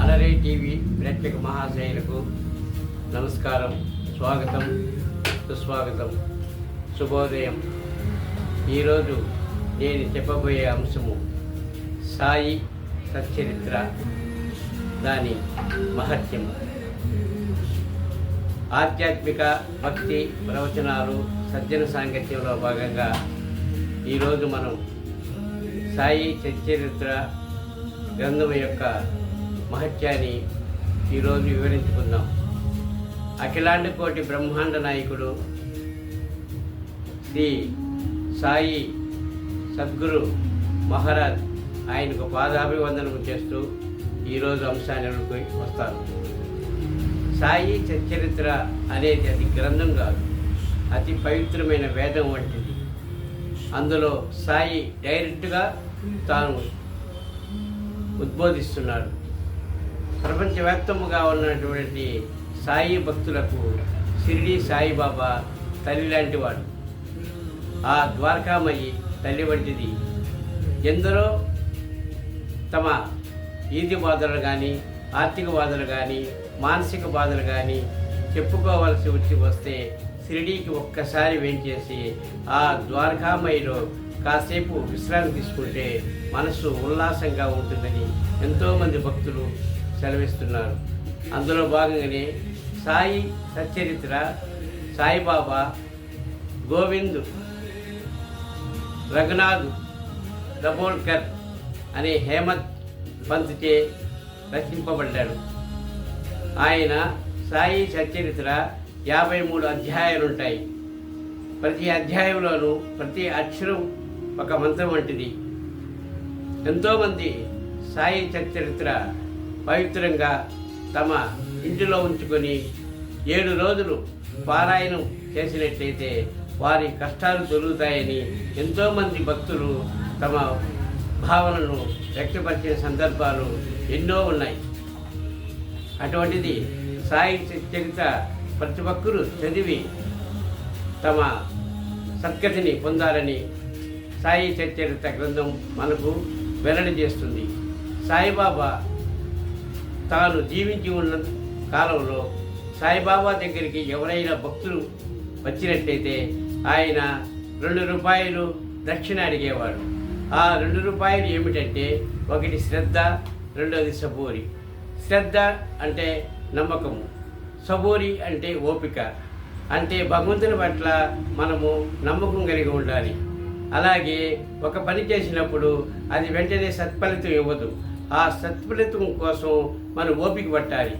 అలరే TV ప్రేక్షక మహాశయులకు నమస్కారం, స్వాగతం, సుస్వాగతం, శుభోదయం. ఈరోజు నేను చెప్పబోయే అంశము సాయి సచ్చరిత్ర, దాని మహత్యం. ఆధ్యాత్మిక భక్తి ప్రవచనాలు సజ్జన సాంగత్యంలో భాగంగా ఈరోజు మనం సాయి సచ్చరిత్ర గ్రంథం యొక్క మహత్యాన్ని ఈరోజు వివరించుకుందాం. అఖిలాండ కోటి బ్రహ్మాండ నాయకుడు శ్రీ సాయి సద్గురు మహారాజ్ ఆయనకు పాదాభివందనం చేస్తూ ఈరోజు అంశానికి వస్తాను. సాయి సచ్చరిత్ర అనేది అది గ్రంథం కాదు, అతి పవిత్రమైన వేదం వంటిది. అందులో సాయి డైరెక్ట్గా తాను ఉద్బోధిస్తున్నాడు. ప్రపంచవ్యాప్తముగా ఉన్నటువంటి సాయి భక్తులకు షిరిడి సాయిబాబా తల్లి లాంటి వాడు. ఆ ద్వారకామయ్యి తల్లి వంటిది. ఎందరో తమ ఈది బాధలు కానీ, ఆర్థిక బాధలు కానీ, మానసిక బాధలు కానీ చెప్పుకోవాల్సి వస్తే షిరిడీకి ఒక్కసారి వేంచేసి ఆ ద్వారకామయ్యలో కాసేపు విశ్రాంతి తీసుకుంటే మనసు ఉల్లాసంగా ఉంటుందని ఎంతోమంది భక్తులు సెలవిస్తున్నారు. అందులో భాగంగానే సాయి సచ్చరిత్ర సాయిబాబా గోవింద్ రఘునాథ్ దబోల్కర్ అనే హేమత్ పంత్చే రచింపబడ్డాడు. ఆయన సాయి సచ్చరిత్ర 53 అధ్యాయాలుంటాయి. ప్రతి అధ్యాయంలోనూ ప్రతి అక్షరం ఒక మంత్రం వంటిది. ఎంతోమంది సాయి సచ్చరిత్ర పవిత్రంగా తమ ఇంటిలో ఉంచుకొని 7 రోజులు పారాయణం చేసినట్లయితే వారి కష్టాలు తొలుగుతాయని ఎంతోమంది భక్తులు తమ భావనను వ్యక్తపరిచిన సందర్భాలు ఎన్నో ఉన్నాయి. అటువంటిది సాయి చరిత్ర ప్రతి ఒక్కరూ చదివి తమ సద్గతిని పొందాలని సాయి చరిత్ర గ్రంథం మనకు వెల్లడి చేస్తుంది. సాయిబాబా తాను జీవించి ఉన్న కాలంలో సాయిబాబా దగ్గరికి ఎవరైనా భక్తులు వచ్చినట్లయితే ఆయన 2 రూపాయలు దక్షిణ అడిగేవాడు. ఆ 2 రూపాయలు ఏమిటంటే, ఒకటి శ్రద్ధ, రెండోది సబూరి. శ్రద్ధ అంటే నమ్మకము, సబూరి అంటే ఓపిక. అంటే భగవంతుని పట్ల మనము నమ్మకం కలిగి ఉండాలి. అలాగే ఒక పని చేసినప్పుడు అది వెంటనే సత్ఫలితం ఇవ్వదు. ఆ సత్ఫలితం కోసం మనం ఓపిక పట్టాలి.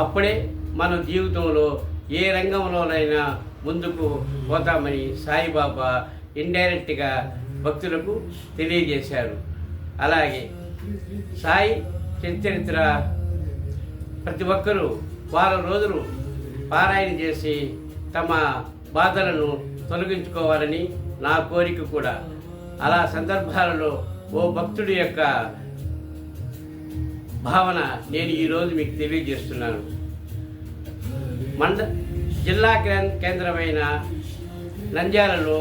అప్పుడే మన జీవితంలో ఏ రంగంలోనైనా ముందుకు పోతామని సాయిబాబా ఇండైరెక్ట్గా భక్తులకు తెలియజేశారు. అలాగే సాయి చరిత్ర ప్రతి ఒక్కరూ వారం రోజులు పారాయణ చేసి తమ బాధలను తొలగించుకోవాలని నా కోరిక కూడా. అలా సందర్భాలలో ఓ భక్తుడి యొక్క భావన నేను ఈరోజు మీకు తెలియజేస్తున్నాను. జిల్లా కేంద్రమైన నంద్యాలలో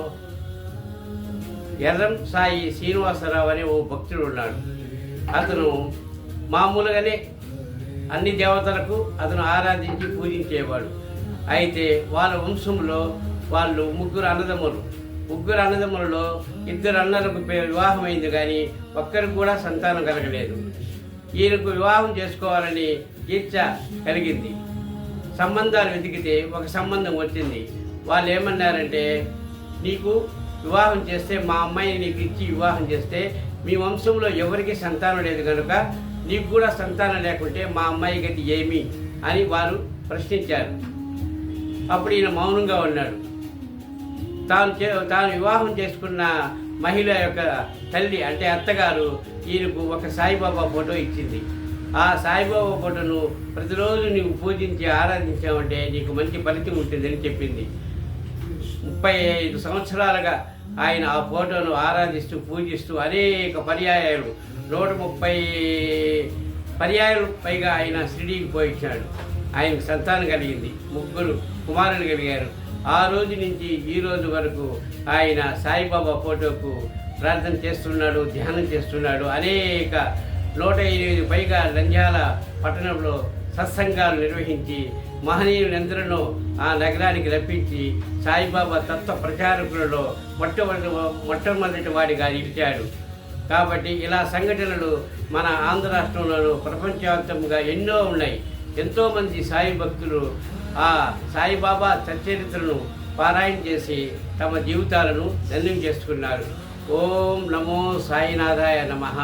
ఎర్రం సాయి శ్రీనివాసరావు అనే ఓ భక్తుడు ఉన్నాడు. అతను మామూలుగానే అన్ని దేవతలకు అతను ఆరాధించి పూజించేవాడు. అయితే వాళ్ళ వంశంలో వాళ్ళు 3 అన్నదమ్ములు. 3 అన్నదమ్ములలో 2 అన్నలకు వివాహం అయింది, కానీ ఒక్కరికి కూడా సంతానం కలగలేదు. ఈయనకు వివాహం చేసుకోవాలని ఇచ్చ కలిగింది. సంబంధాలు వెతికితే ఒక సంబంధం వచ్చింది. వాళ్ళు ఏమన్నారంటే, నీకు వివాహం చేస్తే, మా అమ్మాయిని నీకు ఇచ్చి వివాహం చేస్తే మీ వంశంలో ఎవరికి సంతానం లేదు కనుక నీకు కూడా సంతానం లేకుంటే మా అమ్మాయి గతి ఏమి అని వారు ప్రశ్నించారు. అప్పుడు ఈయన మౌనంగా ఉన్నాడు. తాను వివాహం చేసుకున్న మహిళ యొక్క తల్లి అంటే అత్తగారు ఈయనకు ఒక సాయిబాబా ఫోటో ఇచ్చింది. ఆ సాయిబాబా ఫోటోను ప్రతిరోజు నీవు పూజించి ఆరాధించావంటే నీకు మంచి ఫలితం ఉంటుందని చెప్పింది. 35 సంవత్సరాలుగా ఆయన ఆ ఫోటోను ఆరాధిస్తూ పూజిస్తూ అనేక పర్యాయాలు 130 పర్యాయాలు పైగా ఆయన షిరిడీకి పోయించాడు. ఆయనకు సంతానం కలిగింది. 3 కుమారులు కలిగారు. ఆ రోజు నుంచి ఈ రోజు వరకు ఆయన సాయిబాబా ఫోటోకు ప్రార్థన చేస్తున్నాడు, ధ్యానం చేస్తున్నాడు. అనేక 108 పైగా నంద్యాల పట్టణంలో సత్సంగాలు నిర్వహించి మహనీయులందరూ ఆ నగరానికి రప్పించి సాయిబాబా తత్వ ప్రచారకులలో మొట్టమొదటి వాడిగా నిలిచాడు. కాబట్టి ఇలా సంఘటనలు మన ఆంధ్ర రాష్ట్రంలోనూ ప్రపంచవ్యాప్తంగా ఎన్నో ఉన్నాయి. ఎంతోమంది సాయి భక్తులు ఆ సాయిబాబా సచ్చరిత్రను పారాయణ చేసి తమ జీవితాలను ధన్యం చేసుకున్నారు. ఓం నమో సాయినాథాయ నమః.